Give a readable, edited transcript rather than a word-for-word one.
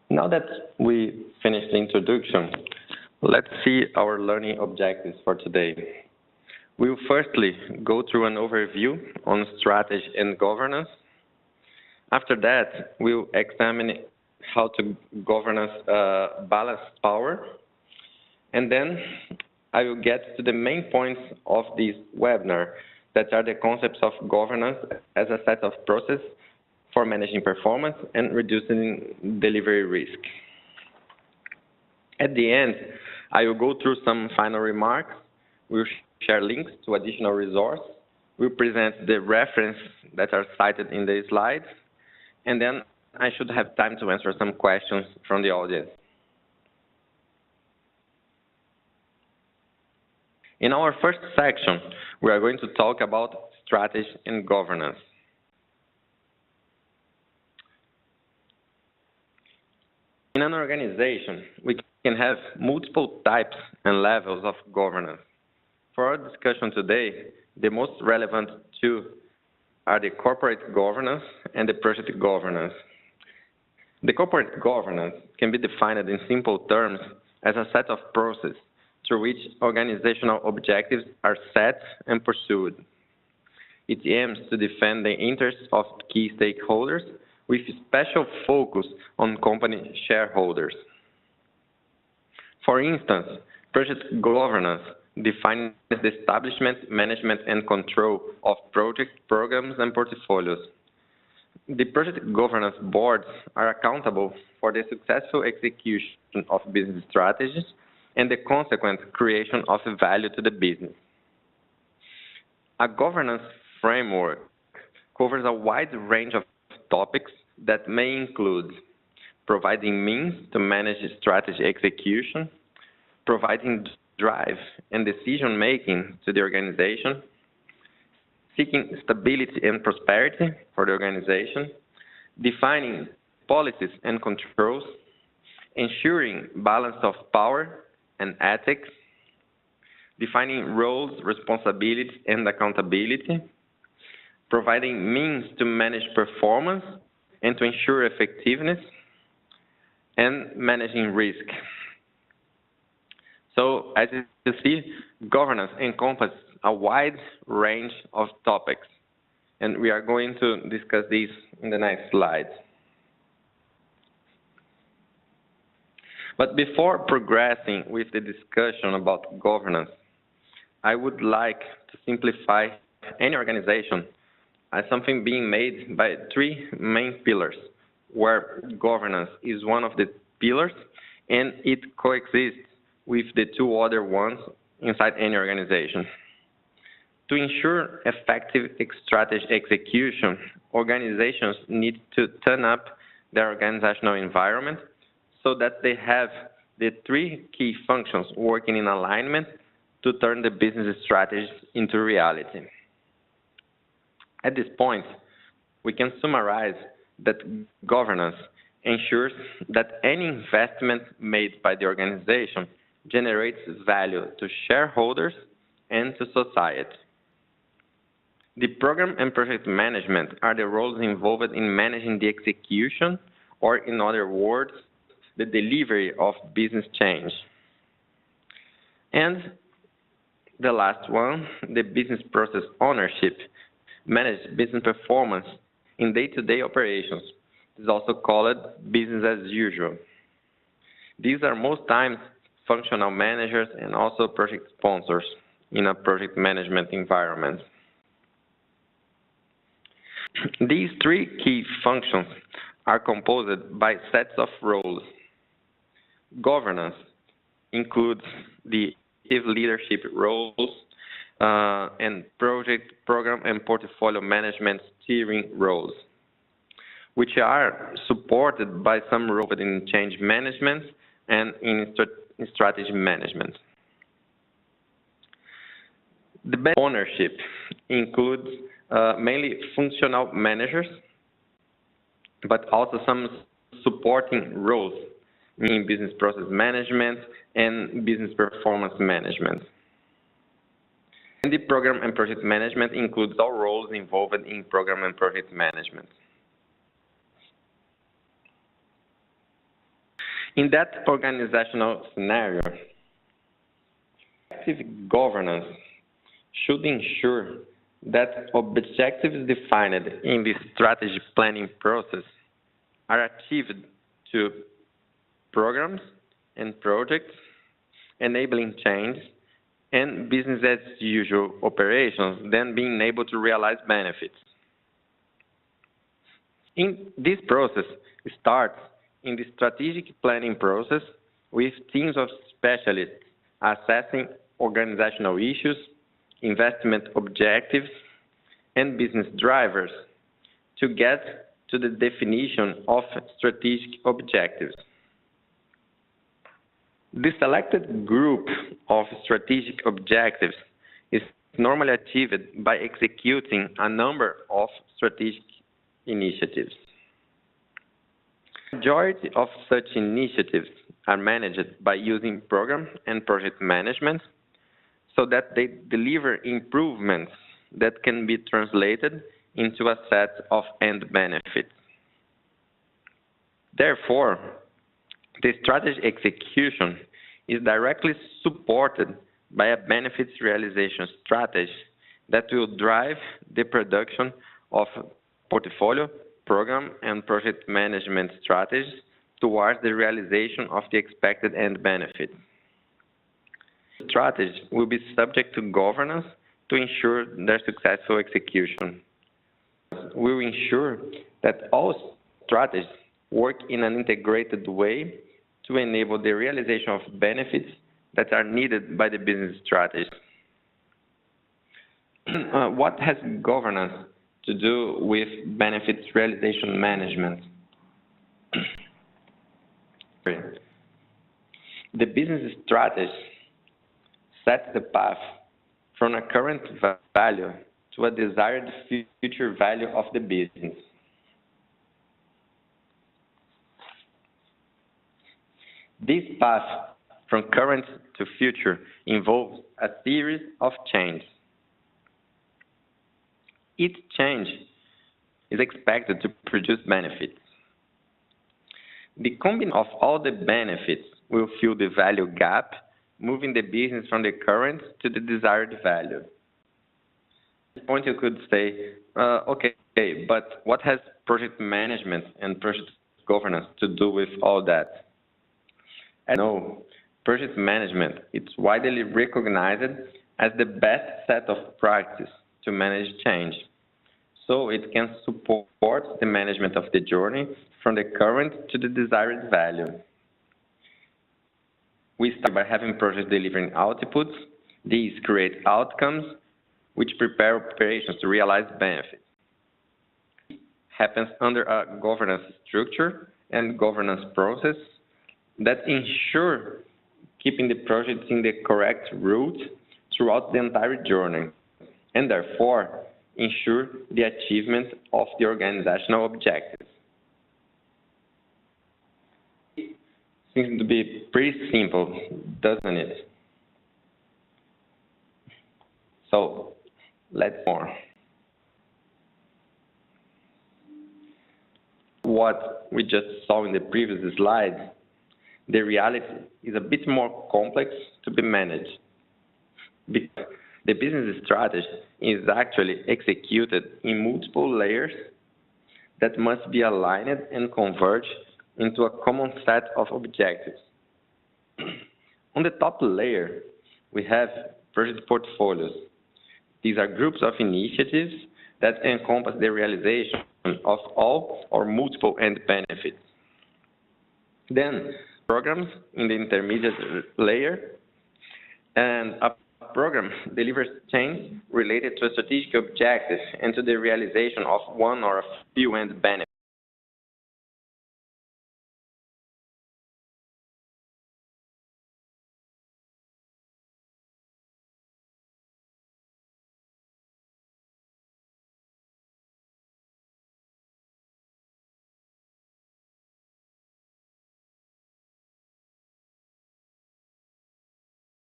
Now that we finished the introduction, let's see our learning objectives for today. We will firstly go through an overview on strategy and governance. After that, we'll examine how to governance balance power. And then I will get to the main points of this webinar, that are the concepts of governance as a set of processes for managing performance and reducing delivery risk. At the end, I will go through some final remarks. We'll share links to additional resources. We'll present the references that are cited in the slides. And then I should have time to answer some questions from the audience. In our first section, we are going to talk about strategy and governance. In an organization, we can have multiple types and levels of governance. For our discussion today, the most relevant two are the corporate governance and the project governance. The corporate governance can be defined in simple terms as a set of processes through which organizational objectives are set and pursued. It aims to defend the interests of key stakeholders with special focus on company shareholders. For instance, project governance defines the establishment, management, and control of project programs and portfolios. The project governance boards are accountable for the successful execution of business strategies and the consequent creation of value to the business. A governance framework covers a wide range of topics that may include providing means to manage strategy execution, providing drive and decision-making to the organization, seeking stability and prosperity for the organization, defining policies and controls, ensuring balance of power and ethics, defining roles, responsibilities, and accountability, providing means to manage performance and to ensure effectiveness, and managing risk. So, as you see, governance encompasses a wide range of topics, and we are going to discuss these in the next slides. But before progressing with the discussion about governance, I would like to simplify any organization as something being made by three main pillars, where governance is one of the pillars, and it coexists with the two other ones inside any organization. To ensure effective strategy execution, organizations need to turn up their organizational environment so that they have the three key functions working in alignment to turn the business strategies into reality. At this point, we can summarize that governance ensures that any investment made by the organization generates value to shareholders and to society. The program and project management are the roles involved in managing the execution, or in other words, the delivery of business change. And the last one, the business process ownership, manages business performance in day-to-day operations. It's also called business as usual. These are most times functional managers and also project sponsors in a project management environment. These three key functions are composed by sets of roles. Governance includes the leadership roles and project, program, and portfolio management steering roles, which are supported by some roles in change management and in strategy management. The best ownership includes mainly functional managers, but also some supporting roles in business process management and business performance management. And the program and project management includes all roles involved in program and project management. In that organizational scenario, effective governance should ensure that objectives defined in the strategy planning process are achieved to programs and projects, enabling change, and business as usual operations, then being able to realize benefits. In this process starts in the strategic planning process with teams of specialists assessing organizational issues, investment objectives, and business drivers to get to the definition of strategic objectives. The selected group of strategic objectives is normally achieved by executing a number of strategic initiatives. The majority of such initiatives are managed by using program and project management so that they deliver improvements that can be translated into a set of end benefits. Therefore, the strategy execution is directly supported by a benefits realization strategy that will drive the production of portfolio, program, and project management strategies towards the realization of the expected end benefit. The strategy will be subject to governance to ensure their successful execution. We will ensure that all strategies work in an integrated way to enable the realization of benefits that are needed by the business strategy. What has governance to do with benefits realization management? The business strategy sets the path from a current value to a desired future value of the business. This path from current to future involves a series of changes. Each change is expected to produce benefits. The combination of all the benefits will fill the value gap, moving the business from the current to the desired value. At this point, you could say, okay, but what has project management and project governance to do with all that? No, project management is widely recognized as the best set of practice to manage change. So it can support the management of the journey from the current to the desired value. We start by having projects delivering outputs. These create outcomes which prepare operations to realize benefits. It happens under a governance structure and governance process that ensure keeping the project in the correct route throughout the entire journey, and therefore ensure the achievement of the organizational objectives. It seems to be pretty simple, doesn't it? So let's more. What we just saw in the previous slide, the reality is a bit more complex to be managed, because the business strategy is actually executed in multiple layers that must be aligned and converge into a common set of objectives. On the top layer, we have project portfolios. These are groups of initiatives that encompass the realization of all or multiple end benefits. Then, programs in the intermediate layer, and a program delivers change related to a strategic objective and to the realization of one or a few end benefits.